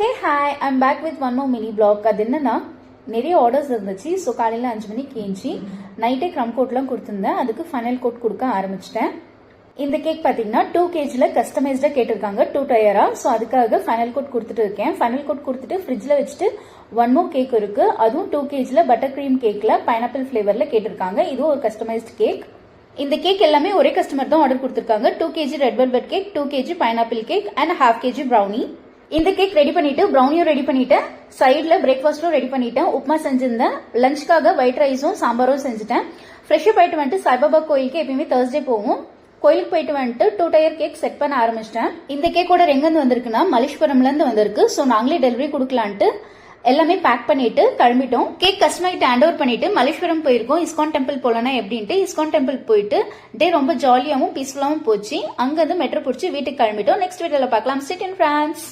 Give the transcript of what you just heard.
Hey hi I'm back with one more mini vlog. அது என்னன்னா நிறைய ஆர்டர்ஸ் இருந்துச்சு. ஸோ காலையில் 5 மணிக்கு ஏஞ்சி நைட்டே க்ரம் கோட்லாம் கொடுத்துருந்தேன். அதுக்கு ஃபைனல் கோட் கொடுக்க ஆரம்பிச்சிட்டேன். இந்த கேக் பார்த்தீங்கன்னா 2 kg கஸ்டமைஸ்டாக கேட்டிருக்காங்க 2 டயரா. ஸோ அதுக்காக ஃபைனல் கோட் கொடுத்துட்டு இருக்கேன். ஃபைனல் கோட் கொடுத்துட்டு ஃப்ரிட்ஜில் வச்சுட்டு ஒன் மோர் கேக் இருக்கு. அதுவும் 2 kg பட்டர் கிரீம் கேக்ல பைனாப்பிள் ஃபிளேவர்ல கேட்டிருக்காங்க. இதுவும் ஒரு கஸ்டமைஸ்ட் கேக். இந்த கேக் எல்லாமே ஒரே கஸ்டமர் தான் ஆர்டர் கொடுத்துருக்காங்க. 2 kg red velvet cake, 2 kg pineapple cake and 1/2 kg brownie. இந்த கேக் ரெடி பண்ணிட்டு ப்ரௌனியும் ரெடி பண்ணிட்டேன். சைட்ல பிரேக்ஃபாஸ்டும் ரெடி பண்ணிட்டேன். உப்மா செஞ்சிருந்தேன். லஞ்சுக்காக ஒயிட் ரைஸும் சாம்பாரும் செஞ்சுட்டேன். ஃப்ரெஷ்ஷாக போயிட்டு வந்துட்டு சாய்பாபா கோயிலுக்கு எப்பயுமே Thursday போவோம். கோயிலுக்கு போயிட்டு வந்துட்டு 2 டயர் கேக் செட் பண்ண ஆரம்பிச்சிட்டேன். இந்த கேக்கோட எங்கேருந்து வந்திருக்குன்னா மலேஸ்வரம்ல இருந்து வந்திருக்கு. ஸோ நாங்களே டெலிவரி கொடுக்கலான்ட்டு எல்லாமே பேக் பண்ணிட்டு கிளம்பிட்டோம். கேக் கஸ்டமர்கிட்ட ஹேண்ட் ஓவர் பண்ணிட்டு மலேஸ்வரம் போயிருக்கோம். இஸ்கான் டெம்பிள் போலனா எப்படின்ட்டு இஸ்கான் டெம்பிள் போயிட்டு டே ரொம்ப ஜாலியாகவும் பீஸ்ஃபுல்லாகவும் போச்சு. அங்கிருந்து மெட்ரோ பிடிச்சி வீட்டுக்கு கிளம்பிட்டோம். நெக்ஸ்ட் வீடியோல பார்க்கலாம். Sit in France.